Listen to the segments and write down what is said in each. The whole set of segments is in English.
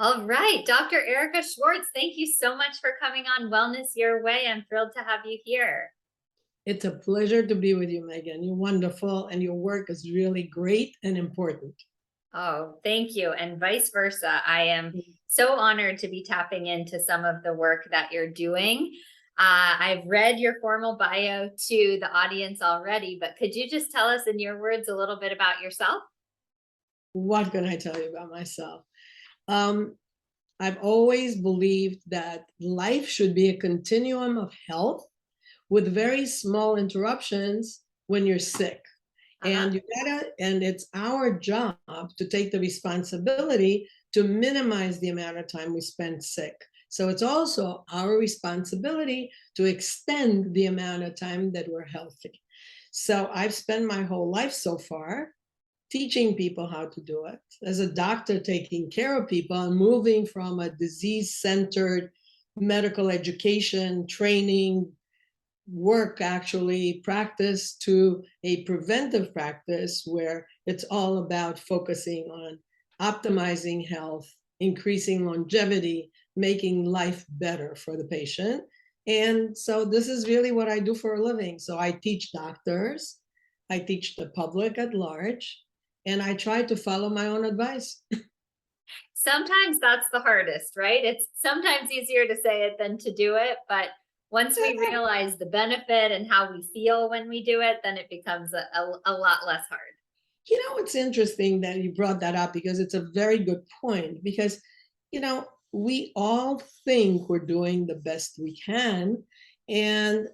All right, Dr. Erika Schwartz, thank you so much for coming on Wellness Your Way. I'm thrilled to have you here. It's a pleasure to be with you, Megan. You're wonderful, and your work is really great and important. Oh, thank you. And vice versa. I am so honored to be tapping into some of the work that you're doing. I've read your formal bio to the audience already, but could you just tell us in your words a little bit about yourself? What can I tell you about myself? Um, I've always believed that life should be a continuum of health with very small interruptions when you're sick. Uh-huh. And it's our job to take the responsibility to minimize the amount of time we spend sick. So it's also our responsibility to extend the amount of time that we're healthy. So I've spent my whole life so far teaching people how to do it. As a doctor, taking care of people and moving from a disease centered medical education, training, work actually practice to a preventive practice where it's all about focusing on optimizing health, increasing longevity, making life better for the patient. And so this is really what I do for a living. So I teach doctors, I teach the public at large, and I try to follow my own advice. Sometimes that's the hardest, right? It's sometimes easier to say it than to do it, but once we realize the benefit and how we feel when we do it, then it becomes a lot less hard. It's interesting that you brought that up because it's a very good point. Because, we all think we're doing the best we can, and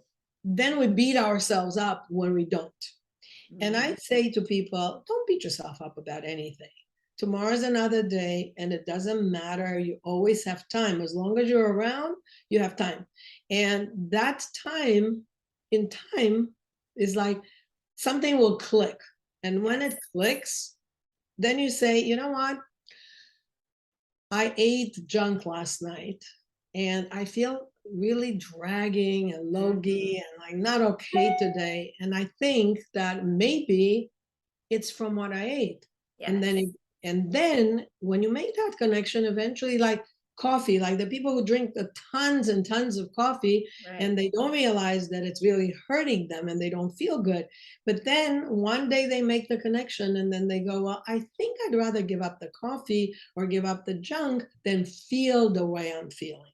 then we beat ourselves up when we don't. And I say to people, don't beat yourself up about anything. Tomorrow's another day, and it doesn't matter. You always have time. As long as you're around, you have time. And that time in time is like something will click. And when it clicks, then you say, you know what? I ate junk last night and I feel really dragging and logy and like not okay today. And I think that maybe it's from what I ate. And Yes. then and then when you make that connection, eventually, like coffee, like the people who drink the tons and tons of coffee Right. and they don't realize that it's really hurting them and they don't feel good. But then one day they make the connection and then they go, well, I think I'd rather give up the coffee or give up the junk than feel the way I'm feeling.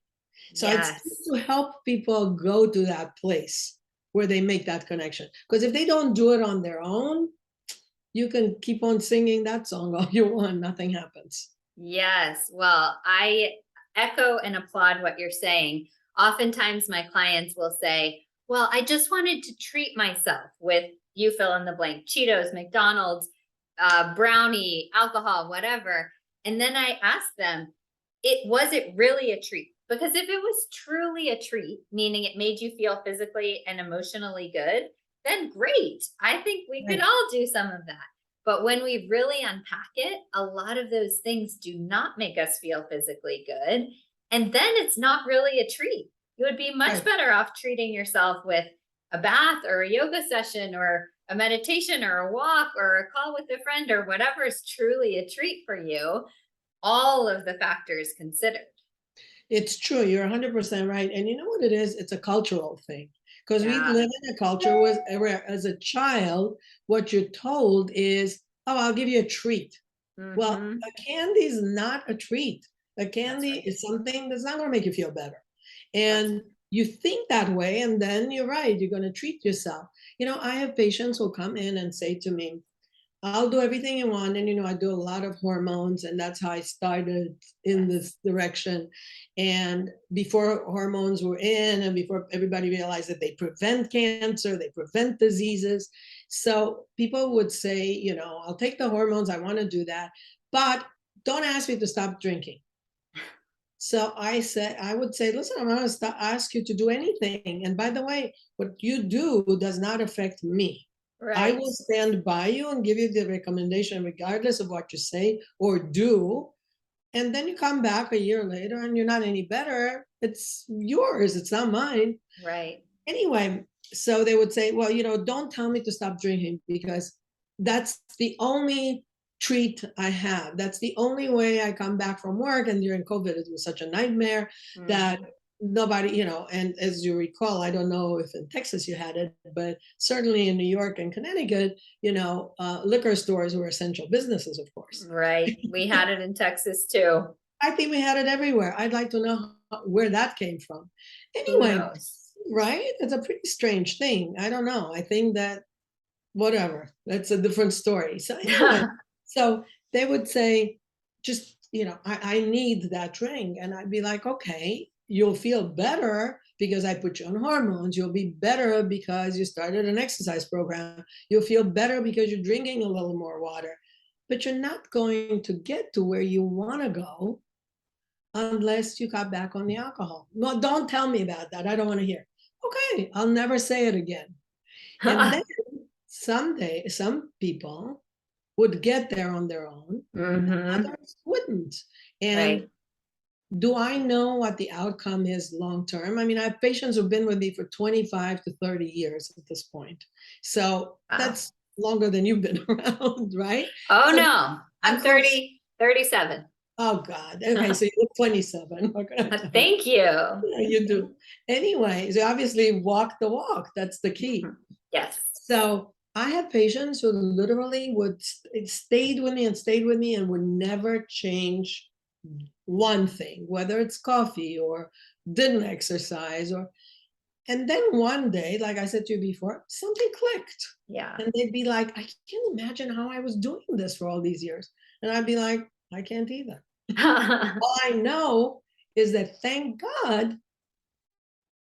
So it's Yes. to help people go to that place where they make that connection. Because if they don't do it on their own, you can keep on singing that song all you want, nothing happens. Yes. Well, I echo and applaud what you're saying. Oftentimes, my clients will say, well, I just wanted to treat myself with you fill in the blank Cheetos, McDonald's, brownie, alcohol, whatever. And then I ask them, was it really a treat? Because if it was truly a treat, meaning it made you feel physically and emotionally good, then great. I think we could Right, all do some of that. But when we really unpack it, a lot of those things do not make us feel physically good. And then it's not really a treat. You would be much right. better off treating yourself with a bath or a yoga session or a meditation or a walk or a call with a friend or whatever is truly a treat for you, all of the factors considered. It's true. You're 100% right. And you know what it is? It's a cultural thing. Because we Yeah. live in a culture where, as a child, what you're told is, oh, I'll give you a treat. Well, Mm-hmm. a candy is not a treat. A That's candy right. is something that's not going to make you feel better. That's And you think that way, and then you're right, you're going to treat yourself. I have patients who come in and say to me, I'll do everything you want. And, I do a lot of hormones, and that's how I started in yes. this direction. And before hormones were in, and before everybody realized that they prevent cancer, they prevent diseases. So people would say, I'll take the hormones, I want to do that, but don't ask me to stop drinking. So I would say, listen, I'm not going to ask you to do anything. And by the way, what you do does not affect me. I Right. will stand by you and give you the recommendation, regardless of what you say or do. And then you come back a year later and you're not any better. It's yours, it's not mine. Right. Anyway, so they would say, well, don't tell me to stop drinking because that's the only treat I have. That's the only way I come back from work. And during COVID, it was such a nightmare that nobody, and as you recall, I don't know if in Texas you had it, but certainly in New York and Connecticut, liquor stores were essential businesses, of course. Right. We had it in Texas too. I think we had it everywhere. I'd like to know where that came from. Who Anyway, knows? right? It's a pretty strange thing. I don't know. I think that whatever, that's a different story. So anyway, so they would say, just, I need that drink. And I'd be like, okay, you'll feel better because I put you on hormones. You'll be better because you started an exercise program. You'll feel better because you're drinking a little more water. But you're not going to get to where you want to go unless you cut back on the alcohol. No, don't tell me about that. I don't want to hear. Okay, I'll never say it again. And then someday, some people would get there on their own, others wouldn't. And Right. do I know what the outcome is long term? I mean, I have patients who've been with me for 25 to 30 years at this point. So Wow. that's longer than you've been around, right? Oh So no, I'm 37. Oh God. Okay, so you look 27. Thank you. Yeah, you do. Anyway, so obviously walk the walk. That's the key. Yes. So I have patients who literally stayed with me and would never change one thing, whether it's coffee or didn't exercise and then one day, like I said to you before, something clicked. Yeah. And they'd be like, I can't imagine how I was doing this for all these years. And I'd be like, I can't either. All I know is that thank God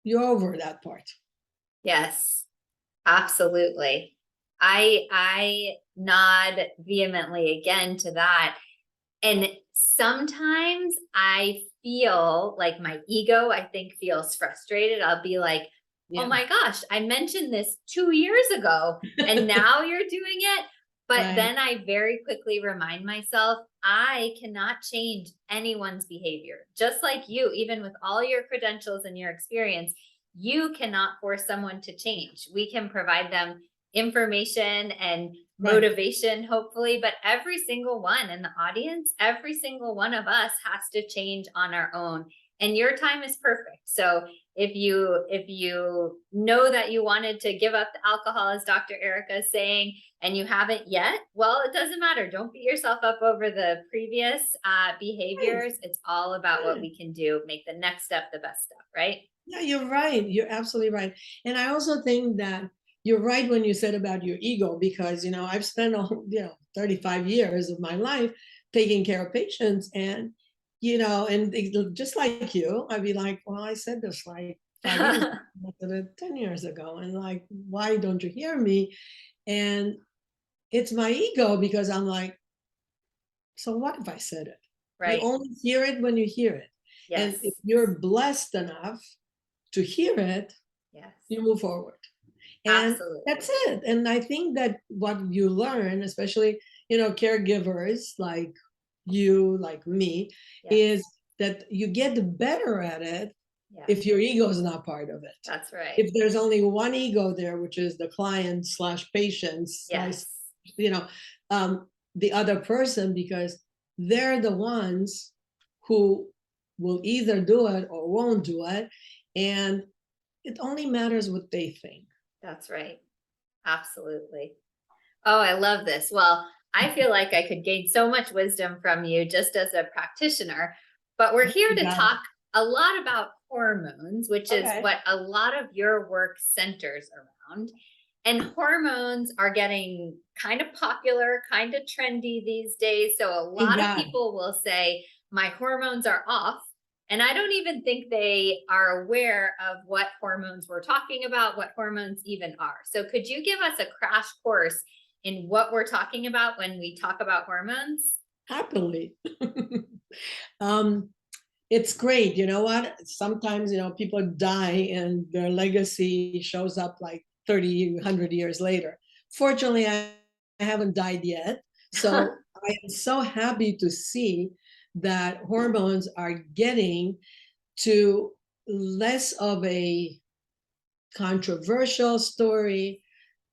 you're over that part. Yes, absolutely. I nod vehemently again to that. And sometimes I feel like my ego, I think, feels frustrated. I'll be like, oh my gosh, I mentioned this 2 years ago and now you're doing it. But then I very quickly remind myself, I cannot change anyone's behavior. Just like you, even with all your credentials and your experience, you cannot force someone to change. We can provide them information and motivation, hopefully, but every single one in the audience, every single one of us has to change on our own. And your time is perfect. So if you know that you wanted to give up the alcohol, as Dr. Erika is saying, and you haven't yet, well, it doesn't matter. Don't beat yourself up over the previous behaviors. It's all about what we can do, make the next step the best step, right? Yeah, you're right. You're absolutely right. And I also think that you're right when you said about your ego, because, I've spent, 35 years of my life taking care of patients and, just like you, I'd be like, well, I said this like 5 years ago, 10 years ago. And like, why don't you hear me? And it's my ego because I'm like, so what if I said it? Right. You only hear it when you hear it. Yes. And if you're blessed enough to hear it, yes, you move forward. And absolutely, that's it. And I think that what you learn, especially, caregivers like you, like me, is that you get better at it if your ego is not part of it. That's right. If there's only one ego there, which is the client / patient the other person, because they're the ones who will either do it or won't do it. And it only matters what they think. That's right. Absolutely. Oh, I love this. Well, I feel like I could gain so much wisdom from you just as a practitioner, but we're here to talk a lot about hormones, which is what a lot of your work centers around. And hormones are getting kind of popular, kind of trendy these days. So a lot of people will say, my hormones are off. And I don't even think they are aware of what hormones we're talking about, what hormones even are. So could you give us a crash course in what we're talking about when we talk about hormones? Happily. It's great. You know what? Sometimes, people die and their legacy shows up like 30, 100 years later. Fortunately, I haven't died yet. So I am so happy to see that hormones are getting to less of a controversial story,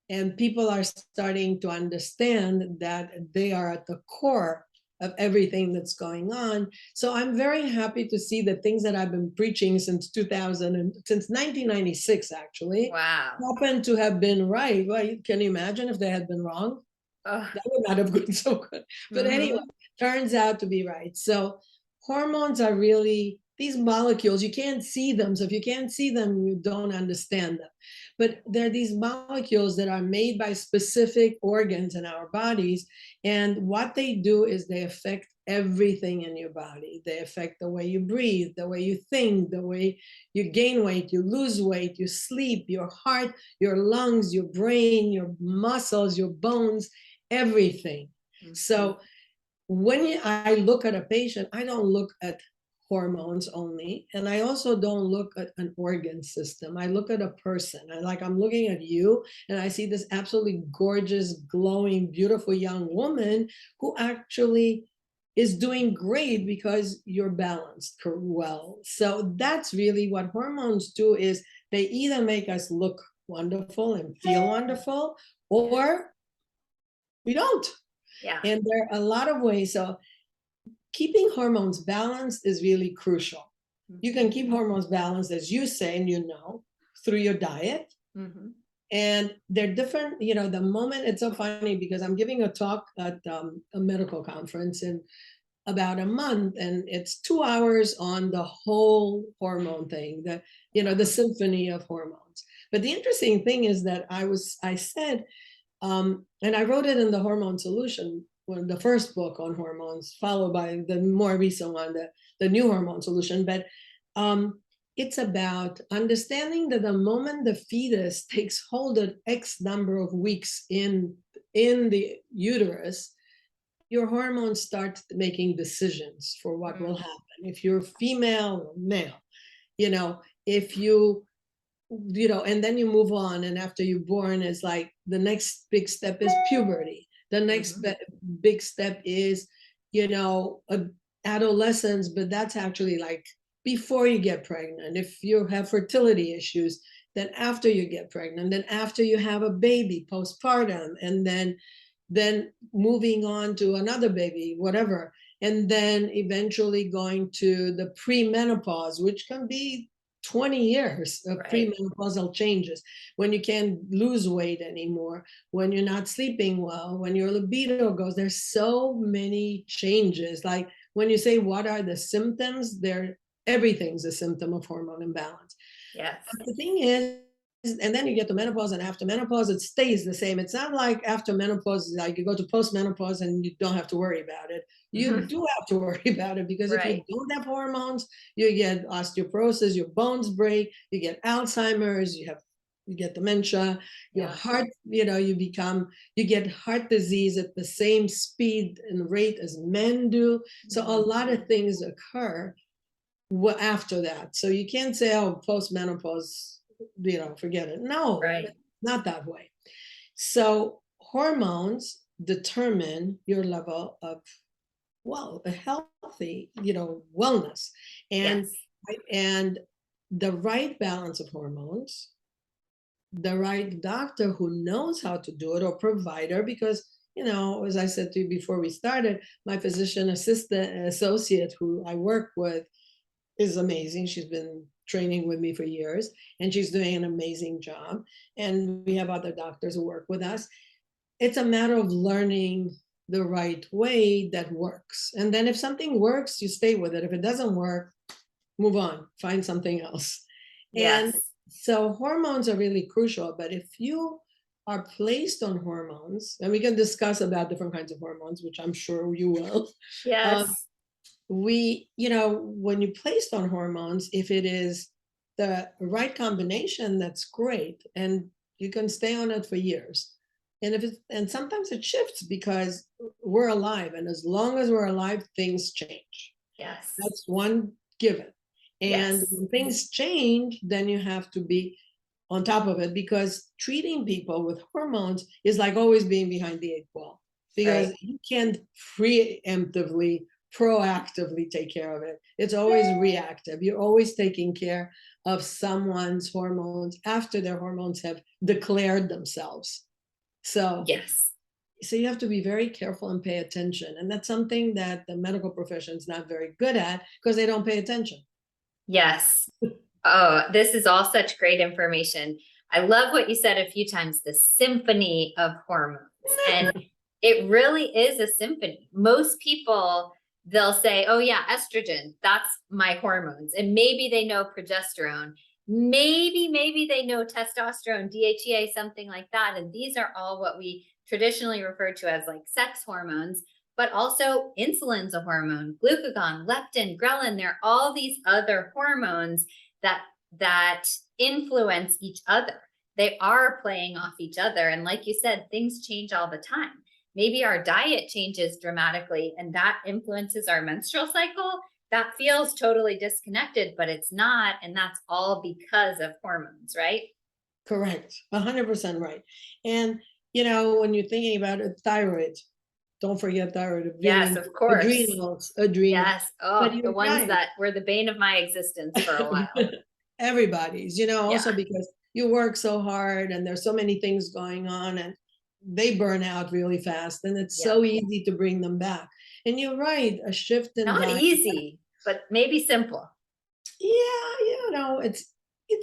And people are starting to understand that they are at the core of everything that's going on. So I'm very happy to see the things that I've been preaching since 2000 and since 1996 actually Wow. happen to have been right. Well, can you imagine if they had been wrong? Oh, That would not have gone so good. But anyway, turns out to be right. So hormones are really these molecules. You can't see them. So if you can't see them, you don't understand them. But they're these molecules that are made by specific organs in our bodies. And what they do is they affect everything in your body. They affect the way you breathe, the way you think, the way you gain weight, you lose weight, you sleep, your heart, your lungs, your brain, your muscles, your bones, everything. So when I look at a patient, I don't look at hormones only, and I also don't look at an organ system. I look at a person. I'm looking at you, and I see this absolutely gorgeous, glowing, beautiful young woman who actually is doing great because you're balanced well. So that's really what hormones do, is they either make us look wonderful and feel wonderful, or we don't. yeah. And there are a lot of ways. So keeping hormones balanced is really crucial. You can keep hormones balanced, as you say, and through your diet. Mm-hmm. And they're different. The moment, it's so funny because I'm giving a talk at a medical conference in about a month, and it's 2 hours on the whole hormone thing, the symphony of hormones. But the interesting thing is that I said, and I wrote it in the Hormone Solution, the first book on hormones, followed by the more recent one, the new Hormone Solution. But it's about understanding that the moment the fetus takes hold of X number of weeks in the uterus, your hormones start making decisions for what will happen. If you're female or male, if and then you move on, and after you're born, it's like the next big step is puberty. The next big step is adolescence, but that's actually like before you get pregnant. If you have fertility issues, then after you get pregnant, then after you have a baby, postpartum, and then moving on to another baby, whatever, and then eventually going to the premenopause, which can be 20 years of premenopausal changes, when you can't lose weight anymore, when you're not sleeping well, when your libido goes. There's so many changes. Like when you say, what are the symptoms? Everything's a symptom of hormone imbalance. Yes. But the thing is, and then you get to menopause, and after menopause, it stays the same. It's not like after menopause, like you go to postmenopause and you don't have to worry about it. You do have to worry about it, because if you don't have hormones, you get osteoporosis, your bones break, you get Alzheimer's, you get dementia, your heart, you get heart disease at the same speed and rate as men do. So a lot of things occur after that. So you can't say, oh, postmenopause, forget it. No, not that way. So hormones determine your level of, a healthy, wellness. And the right balance of hormones, the right doctor who knows how to do it, or provider, because as I said to you before we started, my physician associate who I work with is amazing. She's been training with me for years, and she's doing an amazing job. And we have other doctors who work with us. It's a matter of learning the right way that works. And then if something works, you stay with it. If it doesn't work, move on, find something else. And so hormones are really crucial. But if you are placed on hormones, and we can discuss about different kinds of hormones, which I'm sure you will. When you're placed on hormones, if it is the right combination, that's great, and you can stay on it for years. And sometimes it shifts because we're alive, and as long as we're alive, things change. That's one given. And when things change, then you have to be on top of it, because treating people with hormones is like always being behind the 8 ball, because you can't preemptively, proactively take care of it. It's always reactive. You're always taking care of someone's hormones after their hormones have declared themselves. So, Yes. so you have to be very careful and pay attention. And that's something that the medical profession is not very good at because they don't pay attention. Yes. Oh, this is all such great information. I love what you said a few times, the symphony of hormones. And it really is a symphony. Most people, they'll say, oh, yeah, estrogen, that's my hormones. And maybe they know progesterone. Maybe they know testosterone, DHEA, something like that. And these are all what we traditionally refer to as like sex hormones, but also insulin's a hormone, glucagon, leptin, ghrelin. There are all these other hormones that influence each other. They are playing off each other. And like you said, things change all the time. Maybe our diet changes dramatically and that influences our menstrual cycle. That feels totally disconnected, but it's not. And that's all because of hormones, right? Correct. 100% right. And, you know, when you're thinking about it, thyroid, don't forget thyroid, Yes, really, of course. adrenals. Yes. But Oh, the you're ones right. that were the bane of my existence for a while. Everybody's, you know, Yeah. also because you work so hard and there's so many things going on and they burn out really fast and it's Yeah. so easy to bring them back. And you're right, a shift in Not diet. easy, but maybe simple. Yeah, you know, it's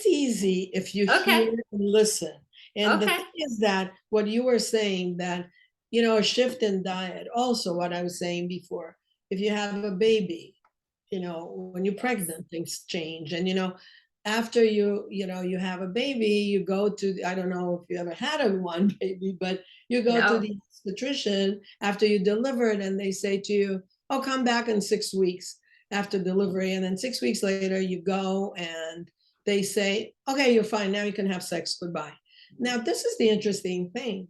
easy if you hear Okay. and listen. And the Okay. thing is that what you were saying that, you know, a shift in diet, also what I was saying before, if you have a baby, you know, when you're Yes. pregnant, things change. And, you know, after you know, you have a baby, you go to, I don't know if you ever had a one baby, but you go to No. the obstetrician after you deliver it and they say to you, oh, come back in 6 weeks after delivery. And then 6 weeks later, you go and they say, okay, you're fine. Now you can have sex. Goodbye. Now, this is the interesting thing.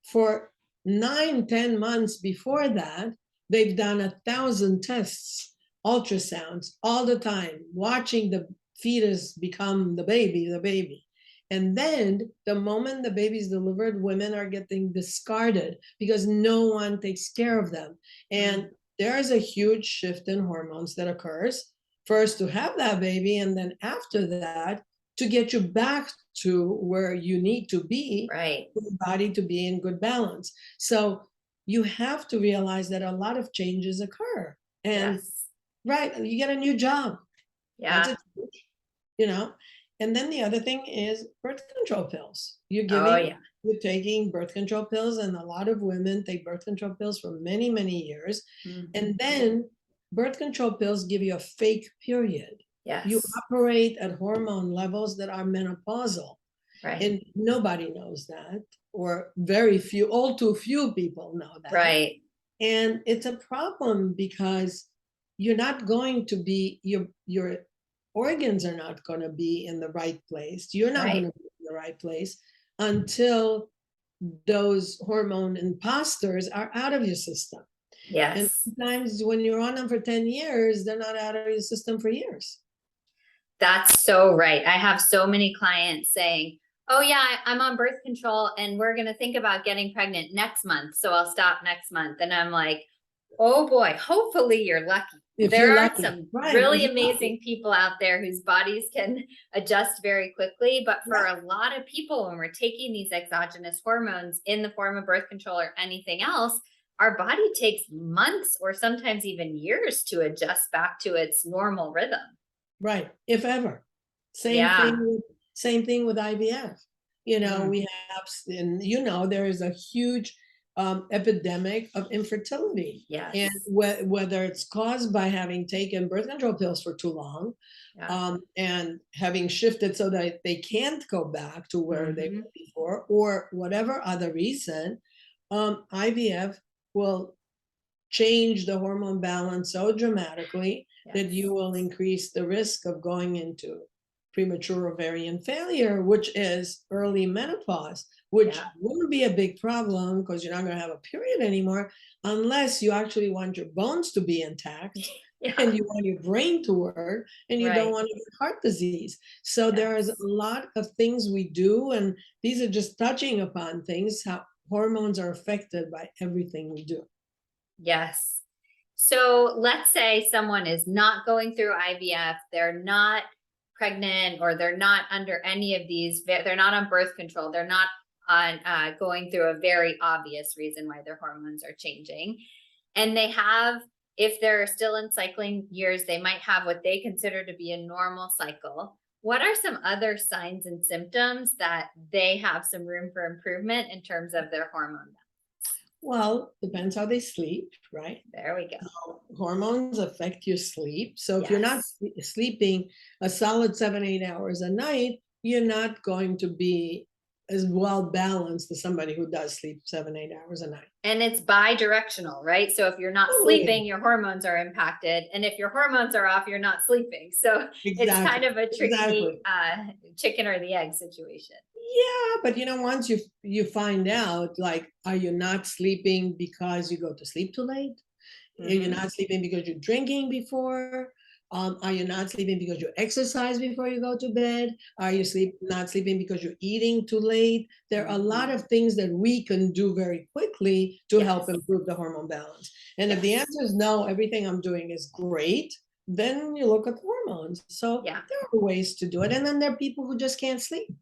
For 9, 10 months before that, they've done 1,000 tests, ultrasounds all the time, watching the fetus become the baby. And then the moment the baby's delivered, women are getting discarded because no one takes care of them. And there is a huge shift in hormones that occurs first to have that baby, and then after that, to get you back to where you need to be Right. for the body to be in good balance. So you have to realize that a lot of changes occur. And Yes. right, you get a new job. That's Yeah. a change, you know. And then the other thing is birth control pills. Oh, yeah. You're taking birth control pills, and a lot of women take birth control pills for many, many years. And then birth control pills give you a fake period. You Yes. operate at hormone levels that are menopausal, Right. and nobody knows that, or very few, all too few people know that. Right. And it's a problem because you're not going to be, your organs are not going to be in the right place. You're not going Right. to be in the right place until those hormone imposters are out of your system. And Yes. sometimes when you're on them for 10 years, they're not out of your system for years. That's so right. I have so many clients saying, oh, yeah, I'm on birth control and we're going to think about getting pregnant next month. So I'll stop next month. And I'm like, oh boy, hopefully you're lucky. If There you're are lucky, some right? If really you're lucky. amazing people out there whose bodies can adjust very quickly. But for Yeah. a lot of people, when we're taking these exogenous hormones in the form of birth control or anything else, our body takes months or sometimes even years to adjust back to its normal rhythm. Right, if ever. Yeah. Same thing with IVF. You know, Mm. we have, and you know, there is a huge epidemic of infertility. Yes. And whether it's caused by having taken birth control pills for too long, Yeah. and having shifted so that they can't go back to where they were before, or whatever other reason, IVF will change the hormone balance so dramatically that you will increase the risk of going into premature ovarian failure, which is early menopause, which wouldn't be a big problem because you're not going to have a period anymore unless you actually want your bones to be intact and you want your brain to work and you don't want to get heart disease. So there is a lot of things we do, and these are just touching upon things, how hormones are affected by everything we do. Yes. So let's say someone is not going through IVF, they're not pregnant, or they're not under any of these, they're not on birth control, they're not on going through a very obvious reason why their hormones are changing. And they have, if they're still in cycling years, they might have what they consider to be a normal cycle. What are some other signs and symptoms that they have some room for improvement in terms of their hormone? Well, depends how they sleep, right? There we go. Hormones affect your sleep. So if you're not sleeping a solid 7-8 hours a night, you're not going to be as well balanced as somebody who does sleep 7-8 hours a night. And it's bi-directional, right? So if you're not sleeping, your hormones are impacted. And if your hormones are off, you're not sleeping. So it's kind of a tricky chicken or the egg situation. Yeah, but once you find out, like, are you not sleeping because you go to sleep too late? Are you not sleeping because you're drinking before? Are you not sleeping because you exercise before you go to bed? Are you not sleeping because you're eating too late? There are a lot of things that we can do very quickly to help improve the hormone balance. And if the answer is no, everything I'm doing is great, then you look at the hormones. So there are ways to do it. And then there are people who just can't sleep.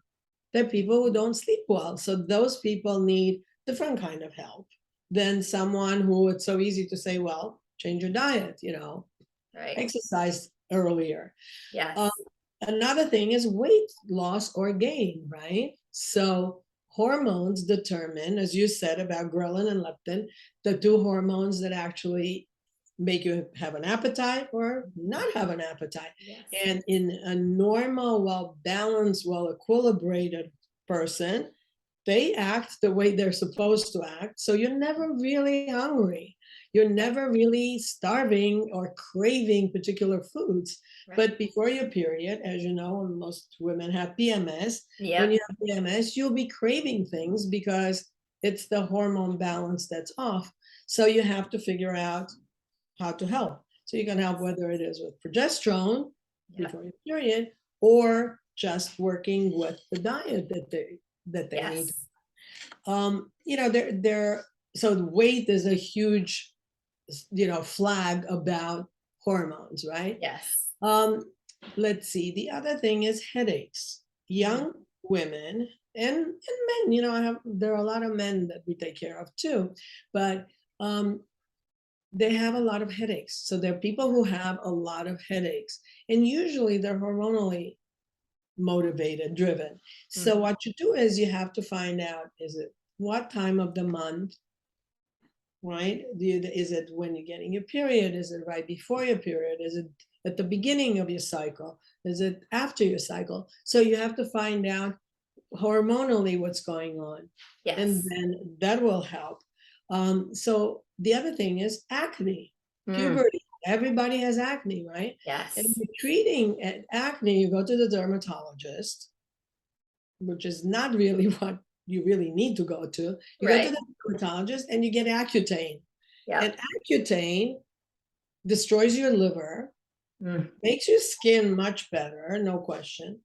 There are people who don't sleep well. So those people need different kind of help than someone who it's so easy to say, well, change your diet, exercise earlier. Yes. Another thing is weight loss or gain, right? So hormones determine, as you said about ghrelin and leptin, the two hormones that actually make you have an appetite or not have an appetite. And in a normal, well-balanced, well-equilibrated person, they act the way they're supposed to act. So you're never really hungry. You're never really starving or craving particular foods. But before your period, as you know, most women have PMS. When you have PMS, you'll be craving things because it's the hormone balance that's off. So you have to figure out how to help. So you can help whether it is with progesterone before your period or just working with the diet that they need. So the weight is a huge, flag about hormones, right? Yes. Let's see. The other thing is headaches. Young women and men, there are a lot of men that we take care of too, but they have a lot of headaches. So there are people who have a lot of headaches, and usually they're hormonally motivated, driven. So what you do is you have to find out, is it what time of the month, right? Is it when you're getting your period? Is it right before your period? Is it at the beginning of your cycle? Is it after your cycle? So you have to find out hormonally what's going on. And then that will help. So the other thing is acne, puberty. Everybody has acne, right? Yes. And if you're treating acne, you go to the dermatologist, which is not really what you really need to go to. You go to the dermatologist and you get Accutane. And Accutane destroys your liver, makes your skin much better, no question.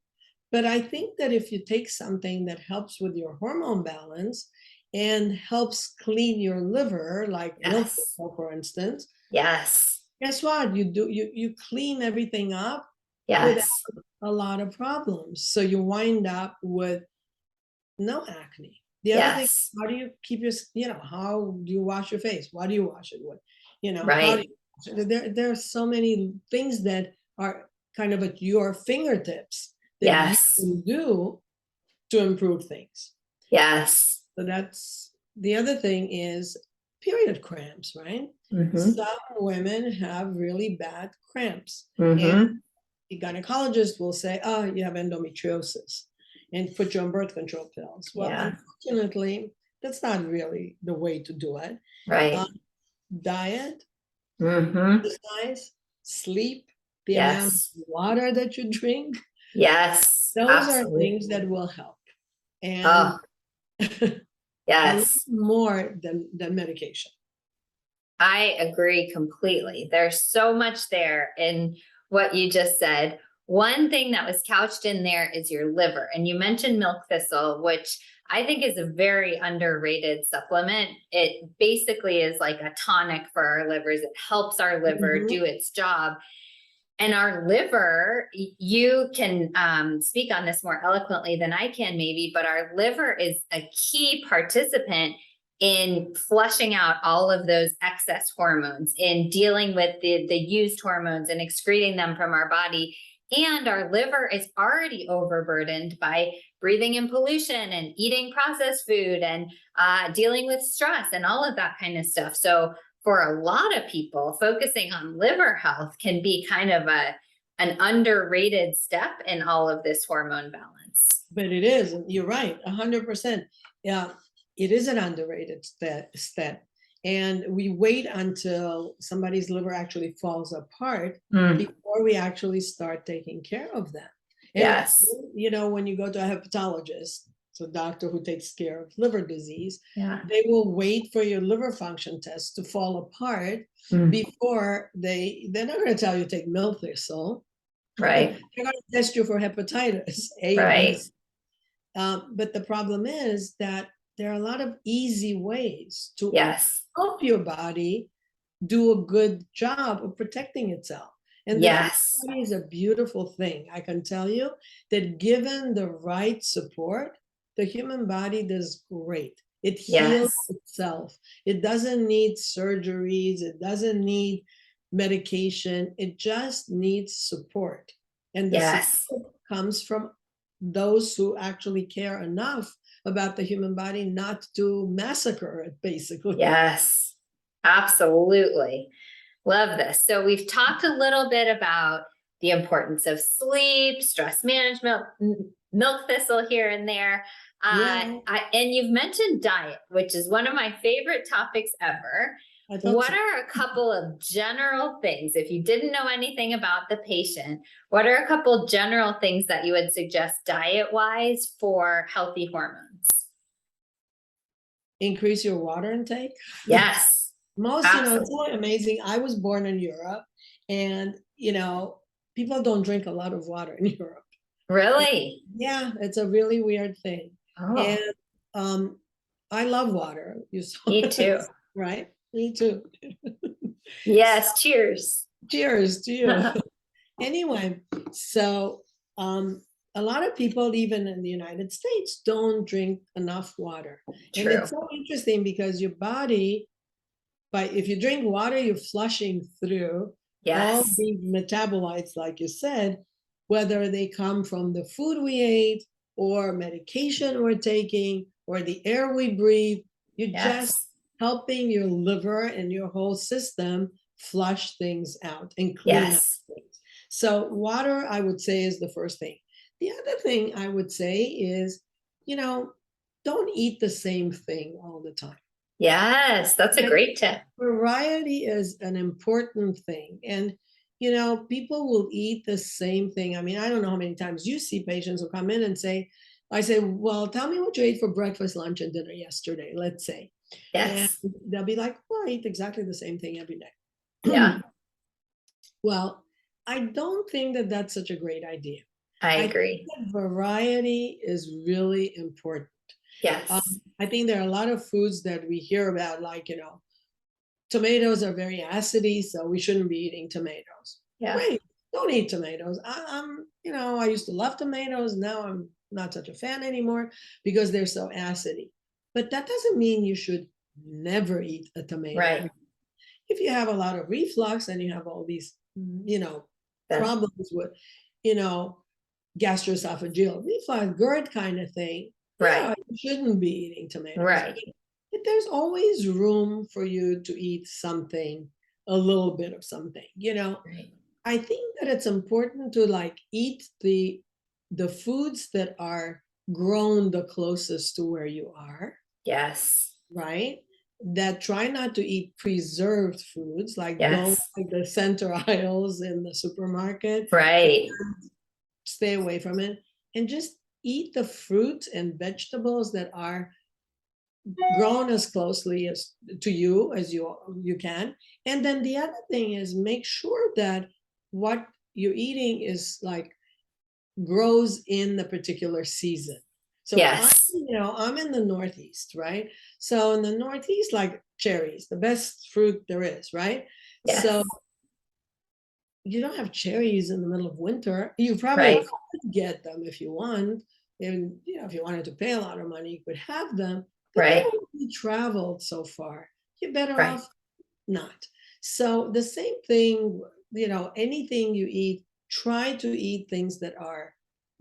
But I think that if you take something that helps with your hormone balance and helps clean your liver, like milk, for instance, guess what? You clean everything up without a lot of problems. So you wind up with no acne. The other thing, how do you keep your, how do you wash your face? What do you wash it with? How do you, there are so many things that are kind of at your fingertips that you can do to improve things. So that's the other thing is period cramps, right? Some women have really bad cramps. And the gynecologist will say, oh, you have endometriosis and put you on birth control pills. Well, unfortunately, that's not really the way to do it. Diet, exercise, sleep, the amount of water that you drink. Those are things that will help. And a lot more than medication. I agree completely. There's so much there in what you just said. One thing that was couched in there is your liver. And you mentioned milk thistle, which I think is a very underrated supplement. It basically is like a tonic for our livers. It helps our liver do its job. And our liver, you can speak on this more eloquently than I can maybe, but our liver is a key participant in flushing out all of those excess hormones, in dealing with the used hormones and excreting them from our body. And our liver is already overburdened by breathing in pollution and eating processed food and dealing with stress and all of that kind of stuff. So for a lot of people, focusing on liver health can be kind of an underrated step in all of this hormone balance. But it is, you're right, 100%. Yeah, it is an underrated step. And we wait until somebody's liver actually falls apart before we actually start taking care of them. And Yes. you know, when you go to a hepatologist, so a doctor who takes care of liver disease, Yeah. they will wait for your liver function test to fall apart before they're not going to tell you to take milk thistle. Right. They're going to test you for hepatitis A, Right. B, C. But the problem is that there are a lot of easy ways to Yes. help your body do a good job of protecting itself. And Yes. the body is a beautiful thing. I can tell you that given the right support, the human body does great. It heals itself. It doesn't need surgeries. It doesn't need medication. It just needs support. And the support comes from those who actually care enough about the human body not to massacre it, basically. Yes, absolutely. Love this. So we've talked a little bit about the importance of sleep, stress management, milk thistle here and there. And you've mentioned diet, which is one of my favorite topics ever. What are a couple of general things, if you didn't know anything about the patient, what are a couple general things that you would suggest diet-wise for healthy hormones? Increase your water intake. Yes. Most, you know, it's so amazing. I was born in Europe, and, you know, people don't drink a lot of water in Europe. Really? Yeah, it's a really weird thing. Oh. And I love water. You saw Me too. Right? Me too. Yes, cheers. Cheers to you. Anyway, so a lot of people, even in the United States, don't drink enough water. True. And it's so interesting because your body, if you drink water, you're flushing through all these metabolites, like you said, whether they come from the food we ate or medication we're taking or the air we breathe. You're just helping your liver and your whole system flush things out and clean up things. So water, I would say, is the first thing. The other thing I would say is, you know, don't eat the same thing all the time. Yes, that's a great tip. Variety is an important thing. And, you know, people will eat the same thing. I mean, I don't know how many times you see patients who come in and say, I say, well, tell me what you ate for breakfast, lunch, and dinner yesterday, let's say. Yes. And they'll be like, well, I eat exactly the same thing every day. Yeah. Well, I don't think that that's such a great idea. I agree. I think that variety is really important. Yes. I think there are a lot of foods that we hear about, like, you know, tomatoes are very acidy, so we shouldn't be eating tomatoes. Yeah. Great. Don't eat tomatoes. I'm, you know, I used to love tomatoes. Now I'm not such a fan anymore because they're so acidy. But that doesn't mean you should never eat a tomato. Right. If you have a lot of reflux and you have all these, you know, problems with, you know, gastroesophageal reflux, GERD kind of thing, yeah, you shouldn't be eating tomatoes. Right. But there's always room for you to eat something, a little bit of something, you know. Right. I think that it's important to like eat the foods that are grown the closest to where you are. Yes. Right? That try not to eat preserved foods, like don't like the center aisles in the supermarket. Right. Stay away from it and just eat the fruits and vegetables that are grown as closely as to you as you can. And then the other thing is make sure that what you're eating is like grows in the particular season. So I'm in the Northeast, right? So in the Northeast, like cherries, the best fruit there is, right? Yes. So you don't have cherries in the middle of winter. You probably Right. could get them if you want. And if you wanted to pay a lot of money, you could have them, but they Right. don't really traveled so far. You're better Right. off not. So the same thing, anything you eat, try to eat things that are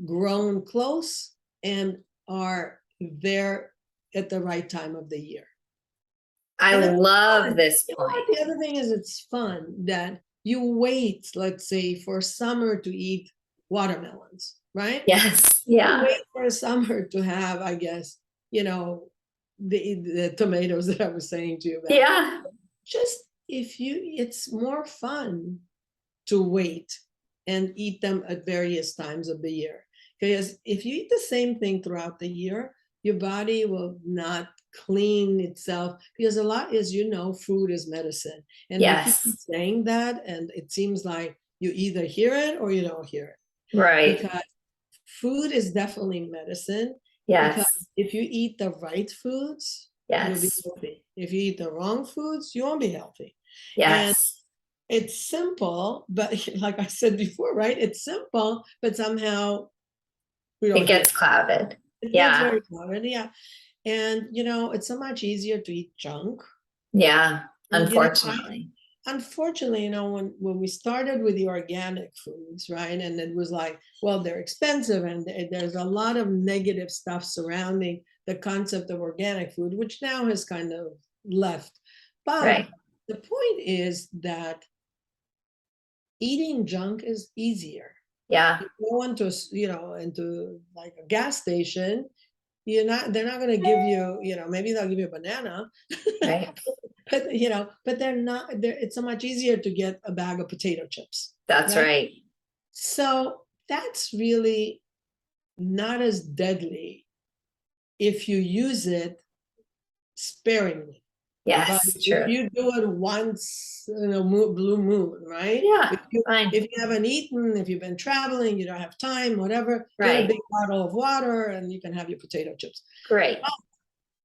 grown close and are there at the right time of the year. I And it's love fun. this You know what? point. The other thing is it's fun that you wait, let's say, for summer to eat watermelons, right? Yes. You Yeah. wait for summer to have, I guess, the tomatoes that I was saying to you about. Yeah. Just it's more fun to wait and eat them at various times of the year. Because if you eat the same thing throughout the year, your body will not clean itself. Because a lot, as you know, food is medicine. And we keep Yes. saying that, and it seems like you either hear it or you don't hear it. Right. Because food is definitely medicine. Because Yes. if you eat the right foods, you'll be Yes. healthy. If you eat the wrong foods, you won't be healthy. And Yes. it's simple, but like I said before, right? It's simple, but somehow we It don't hear gets it. clouded. It gets Yeah. very common, yeah. And it's so much easier to eat junk. Yeah. And Unfortunately. unfortunately, when we started with the organic foods, right? And it was like, well, they're expensive, and there's a lot of negative stuff surrounding the concept of organic food, which now has kind of left. But Right. the point is that eating junk is easier. Yeah. You go into like a gas station, they're not going to give you, maybe they'll give you a banana, Right. but they're not there. It's so much easier to get a bag of potato chips, That's right? right. So that's really not as deadly if you use it sparingly. But Yes. if True. you do it once in a blue moon, right? Yeah. If you Fine. if you haven't eaten, if you've been traveling, you don't have time, whatever, get a Right. big bottle of water and you can have your potato chips Great.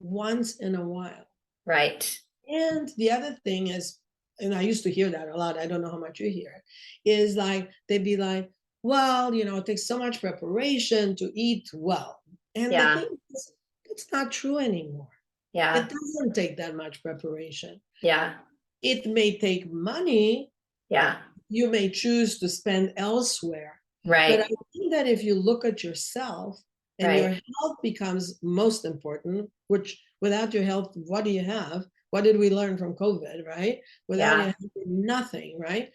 once in a while. Right. And the other thing is, and I used to hear that a lot, I don't know how much you hear it, is like they'd be like, well, it takes so much preparation to eat well. And the Yeah. thing is, it's not true anymore. Yeah. It doesn't take that much preparation. Yeah. It may take money, Yeah. you may choose to spend elsewhere. But I Right. think that if you look at yourself and your Right. health becomes most important, which without your health, what do you have? What did we learn from COVID, right? Without your Yeah. health, nothing, right?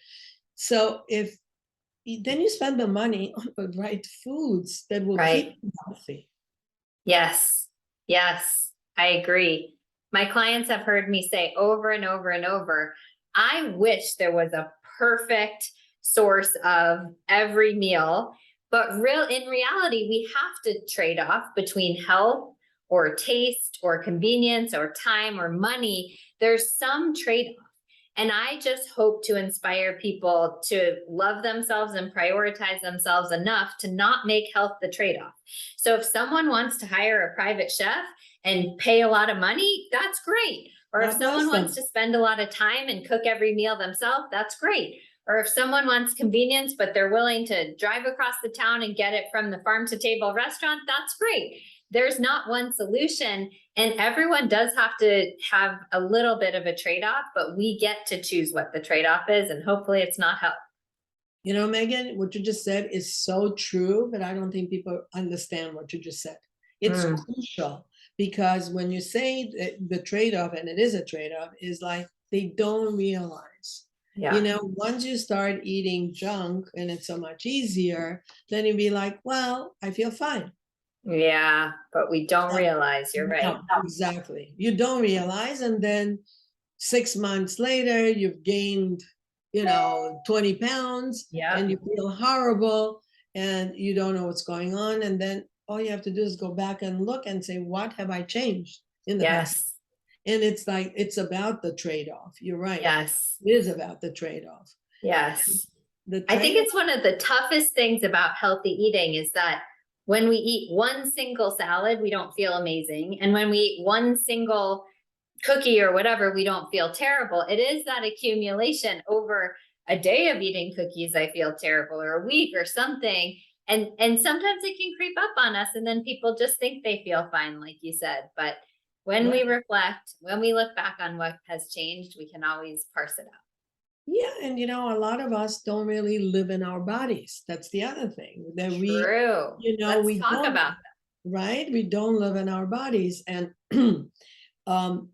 So then you spend the money on the right foods that will keep Right. you healthy. Yes. Yes. I agree. My clients have heard me say over and over and over, I wish there was a perfect source of every meal, but in reality, we have to trade off between health or taste or convenience or time or money. There's some trade off. And I just hope to inspire people to love themselves and prioritize themselves enough to not make health the trade off. So if someone wants to hire a private chef and pay a lot of money, that's great. Or if God bless someone wants them. to spend a lot of time and cook every meal themselves, that's great. Or if someone wants convenience, but they're willing to drive across the town and get it from the farm to table restaurant, that's great. There's not one solution, and everyone does have to have a little bit of a trade-off, but we get to choose what the trade-off is, and hopefully it's not health. Megan, what you just said is so true, but I don't think people understand what you just said. It's crucial because when you say the trade-off, and it is a trade-off, is like they don't realize. Yeah. Once you start eating junk and it's so much easier, then you'd be like, well, I feel fine. Yeah, but we don't realize, you're right. No, exactly. You don't realize, and then 6 months later, you've gained, 20 pounds, Yeah. and you feel horrible, and you don't know what's going on. And then all you have to do is go back and look and say, what have I changed in the past? Yes. And it's like, it's about the trade-off. You're right. Yes. It is about the trade-off. Yes. The I think trade-off, it's one of the toughest things about healthy eating is that when we eat one single salad, we don't feel amazing. And when we eat one single cookie or whatever, we don't feel terrible. It is that accumulation over a day of eating cookies, I feel terrible, or a week or something. And sometimes it can creep up on us, and then people just think they feel fine, like you said. But when we Right. reflect, when we look back on what has changed, we can always parse it out. Yeah, and a lot of us don't really live in our bodies. That's the other thing that we, True. Let's we talk don't, about right? We don't live in our bodies, and um,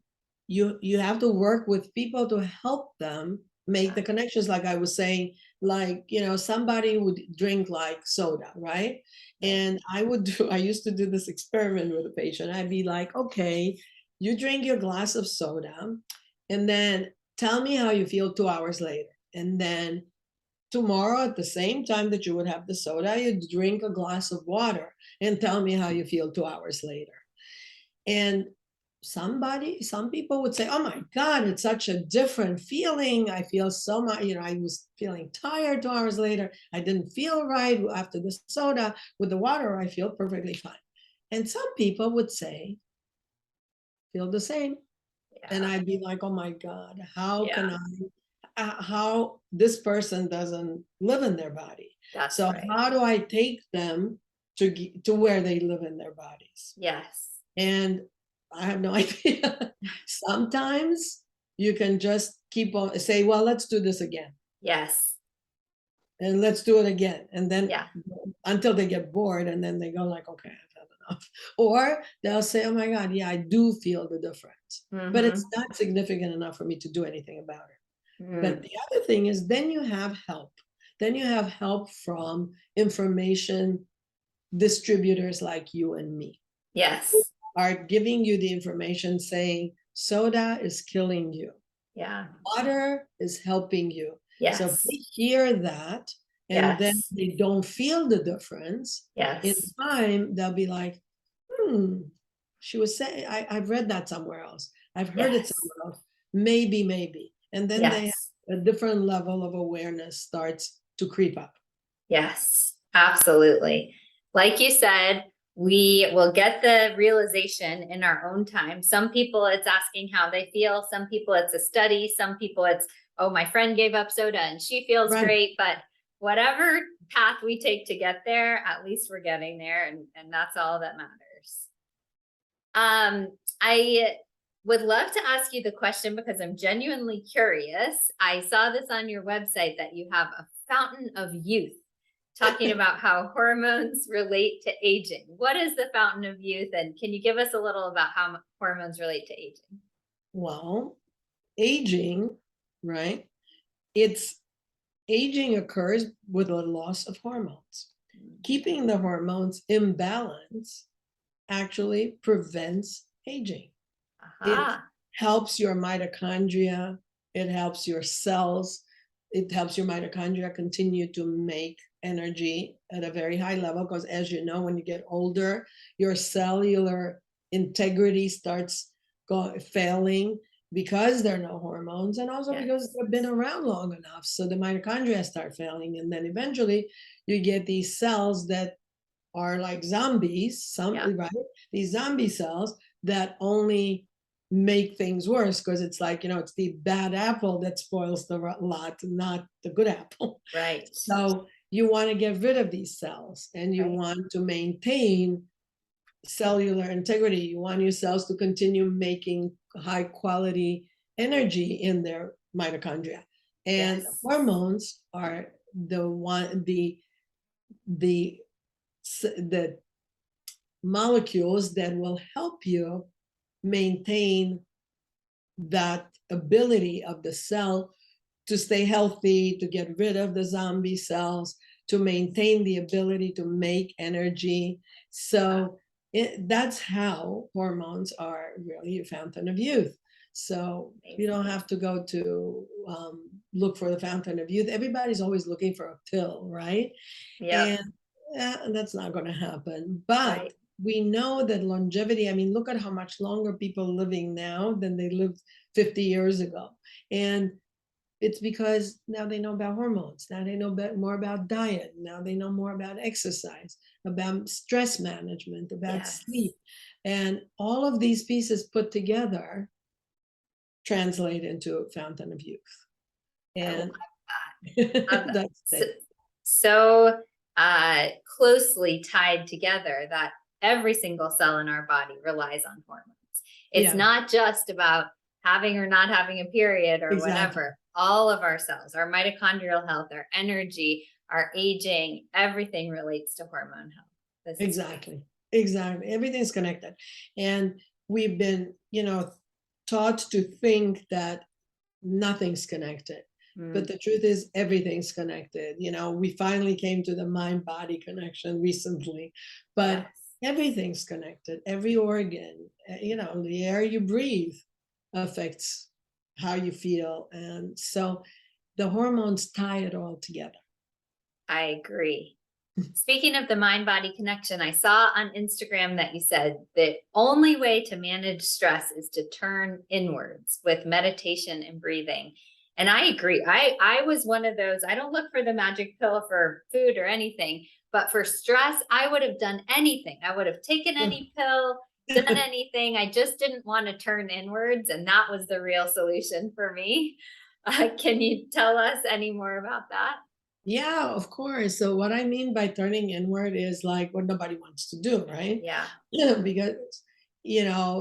you have to work with people to help them make the connections. Like I was saying, like somebody would drink like soda, right? that. Right. And I used to do this experiment with a patient. I'd be like, okay, you drink your glass of soda, and then tell me how you feel 2 hours later, and then tomorrow at the same time that you would have the soda, you drink a glass of water and tell me how you feel 2 hours later. And some people would say, oh my God, it's such a different feeling. I feel so much, I was feeling tired 2 hours later. I didn't feel right after the soda. With the water, I feel perfectly fine. And some people would say, feel the same. And Yeah. I'd be like, oh my God, how Yeah. can how this person doesn't live in their body? That's So right. how do I take them to where they live in their bodies? Yes. And I have no idea. Sometimes you can just keep on say, well, let's do this again. Yes. And let's do it again. And then Yeah. until they get bored, and then they go like, okay, I've had enough. Or they'll say, oh my God, yeah, I do feel the difference. But it's Mm-hmm. not significant enough for me to do anything about it. But Mm. the other thing is then you have help. Then you have help from information distributors like you and me Yes. are giving you the information saying soda is killing you, Yeah. water is helping you. So if they Yes. hear that and then Yes. they don't feel the difference, in Yes. time they'll be like, she was saying, I've read that somewhere else. I've heard it Yes. somewhere else. Maybe. And then they Yes. have a different level of awareness starts to creep up. Yes. Absolutely. Like you said, we will get the realization in our own time. Some people it's asking how they feel. Some people it's a study. Some people it's, oh, my friend gave up soda and she feels Right. great. But whatever path we take to get there, at least we're getting there. And that's all that matters. I would love to ask you the question because I'm genuinely curious. I saw this on your website that you have a fountain of youth, talking about how hormones relate to aging. What is the fountain of youth? And can you give us a little about how hormones relate to aging? Well, aging, right? It's aging occurs with a loss of hormones. Keeping the hormones in balance actually prevents aging. It Aha. helps your mitochondria, it helps your cells, it helps your mitochondria continue to make energy at a very high level. Because as you know, when you get older, your cellular integrity starts failing because there are no hormones, and also because Yes. they've been around long enough. So the mitochondria start failing, and then eventually you get these cells that are like zombies, Yeah. right? These zombie cells that only make things worse because it's like, it's the bad apple that spoils the lot, not the good apple. Right. So you want to get rid of these cells and you Right. want to maintain cellular integrity. You want your cells to continue making high quality energy in their mitochondria. And Yes. hormones are the the molecules that will help you maintain that ability of the cell to stay healthy, to get rid of the zombie cells, to maintain the ability to make energy. So that's how hormones are really a fountain of youth. So you don't have to go to look for the fountain of youth. Everybody's always looking for a pill, right? Yep. And that's not going to happen. But Right. we know that longevity, I mean, look at how much longer people living now than they lived 50 years ago. And it's because now they know about hormones. Now they know more about diet. Now they know more about exercise, about stress management, about Yes. sleep. And all of these pieces put together translate into a fountain of youth. I love And that. That's so, it. so closely tied together that every single cell in our body relies on hormones. It's Yeah, not just about having or not having a period or exactly. whatever. All of our cells, our mitochondrial health, our energy, our aging, everything relates to hormone health. This is great. Exactly. Exactly. Everything's connected. And we've been, taught to think that nothing's connected. But Mm, the truth is, everything's connected. We finally came to the mind body connection recently, but yes, everything's connected. Every organ, the air you breathe affects how you feel. And so the hormones tie it all together. I agree. Speaking of the mind body connection, I saw on Instagram that you said the only way to manage stress is to turn inwards with meditation and breathing. And I agree. I was one of those. I don't look for the magic pill for food or anything, but for stress, I would have done anything. I would have taken any pill, done anything. I just didn't want to turn inwards, and that was the real solution for me. Can you tell us any more about that? Yeah, of course. So what I mean by turning inward is like what nobody wants to do, right? Yeah, Yeah, because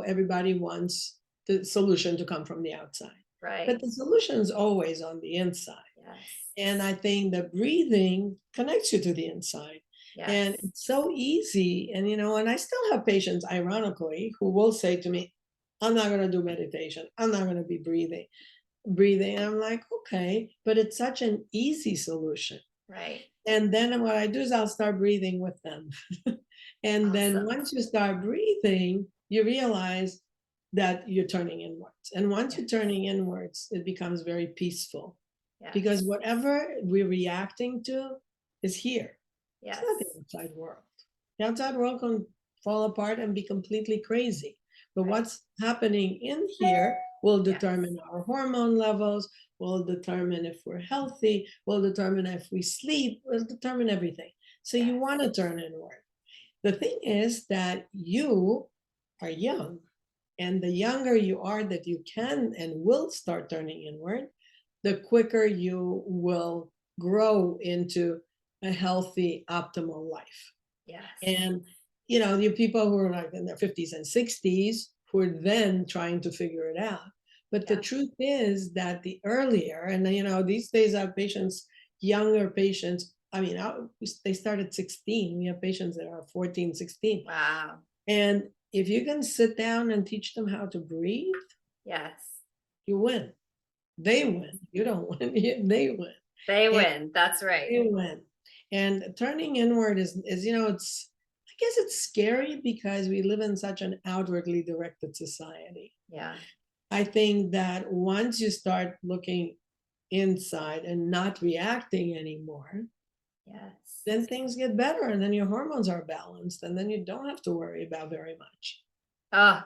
everybody wants the solution to come from the outside. But right. the solution's always on the inside. Yes. And I think the breathing connects you to the inside. And Yes. it's so easy. And I still have patients, ironically, who will say to me, I'm not going to do meditation. I'm not going to be breathing. And I'm like, okay, but it's such an easy solution. Right. And then what I do is I'll start breathing with them. And then Awesome. once you start breathing, you realize that you're turning inwards. And once you're Yes. turning inwards, it becomes very peaceful because Yes. whatever we're reacting to is here. It's not the Yes. outside world. The outside world can fall apart and be completely crazy. But Right. what's happening in here will Yes. determine our hormone levels, will determine if we're healthy, will determine if we sleep, will determine everything. So you Yes. want to turn inward. The thing is that you are young, and the younger you are that you can and will start turning inward, the quicker you will grow into a healthy, optimal life. Yes. And you people who are like in their 50s and 60s who are then trying to figure it out. But the Yeah. truth is that the earlier, and these days I have patients, younger patients. I mean, they start at 16. We have patients that are 14, 16. Wow. And if you can sit down and teach them how to breathe, Yes. you win. They Yes. win. You don't win. They win. They And win. That's right. they win. And turning inward is it's I guess it's scary because we live in such an outwardly directed society. Yeah. I think that once you start looking inside and not reacting anymore, Yes. then things get better and then your hormones are balanced and then you don't have to worry about very much. Oh,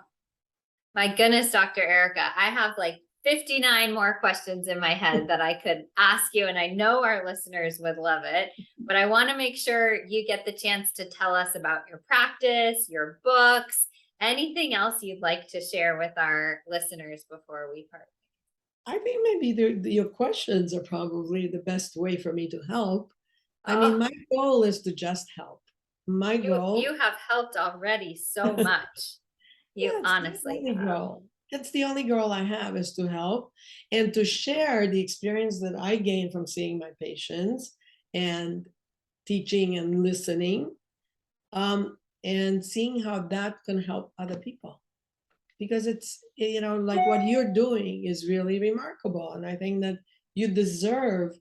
my goodness, Dr. Erica. I have like 59 more questions in my head that I could ask you, and I know our listeners would love it. But I want to make sure you get the chance to tell us about your practice, your books, anything else you'd like to share with our listeners before we part. I think maybe your questions are probably the best way for me to help. I mean, Oh, my goal is to just help. My goal, you have helped already so much. You yeah, it's the honestly only have. goal. It's the only goal I have is to help and to share the experience that I gain from seeing my patients and teaching and listening, and seeing how that can help other people. Because it's, like what you're doing is really remarkable. And I think that you deserve,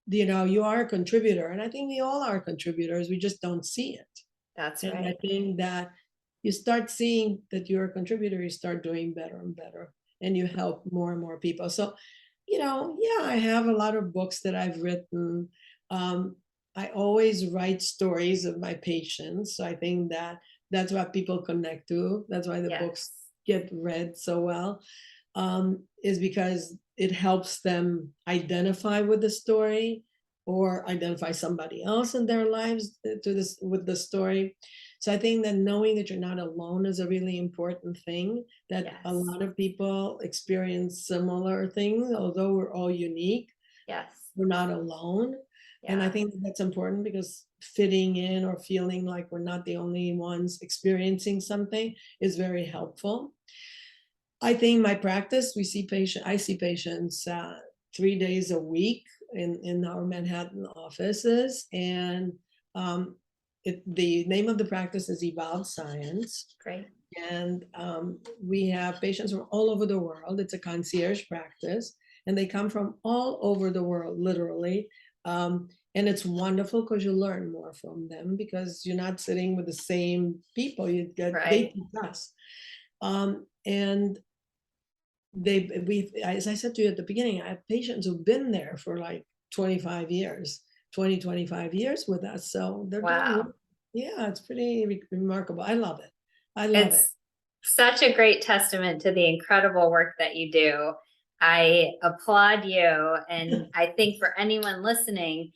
you are a contributor. And I think we all are contributors. We just don't see it. That's And I right. think that you start seeing that you're a contributor, you start doing better and better, and you help more and more people. So, yeah, I have a lot of books that I've written. Um, I always write stories of my patients. So I think that that's what people connect to. That's why the books Yes. get read so well, is because it helps them identify with the story or identify somebody else in their lives to this with the story. So I think that knowing that you're not alone is a really important thing, that a Yes. lot of people experience similar things, although we're all unique. Yes. we're not alone. And I Yeah. think that's important because fitting in or feeling like we're not the only ones experiencing something is very helpful. I think my practice, I see patients 3 days a week in our Manhattan offices, and um, the name of the practice is Evolve Science, Great. and we have patients from all over the world. It's a concierge practice, and they come from all over the world, literally. And it's wonderful because you learn more from them because you're not sitting with the same people. They Right. teach us. And as I said to you at the beginning, I have patients who've been there for like 25 years, 25 years with us. So they're doing Wow. well. Yeah, it's pretty remarkable. I love it. I love it. It's such a great testament to the incredible work that you do. I applaud you. And I think for anyone listening,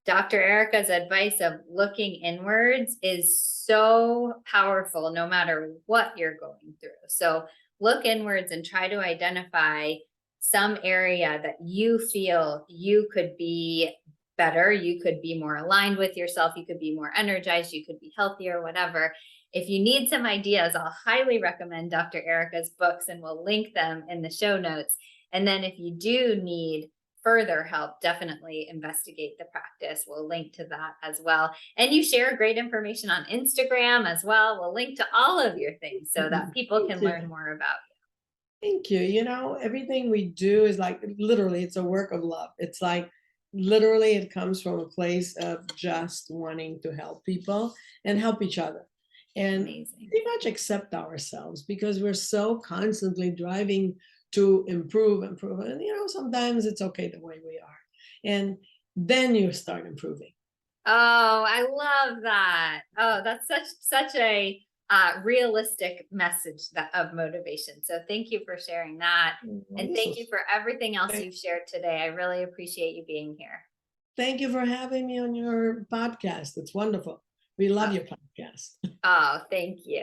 Dr. Erica's advice of looking inwards is so powerful no matter what you're going through. So look inwards and try to identify some area that you feel you could be better, you could be more aligned with yourself, you could be more energized, you could be healthier, whatever. If you need some ideas, I'll highly recommend Dr. Erica's books and we'll link them in the show notes. And then if you do need further help, definitely investigate the practice. We'll link to that as well. And you share great information on Instagram as well. We'll link to all of your things so that people Thank can you. learn more about Thank you. You know, everything we do is like literally, it's a work of love. It's like literally, it comes from a place of just wanting to help people and help each other. you. And Amazing. pretty much accept ourselves because we're so constantly driving to improve, improve. And, you know, sometimes it's okay the way we are. And then you start improving. Oh, I love that. Oh, that's such a realistic message of motivation. So thank you for sharing that. Well, And you're so thank you for everything else sweet. you've shared today. I really appreciate you being here. Thank you for having me on your podcast. It's wonderful. We love Oh, your podcast. oh, thank you.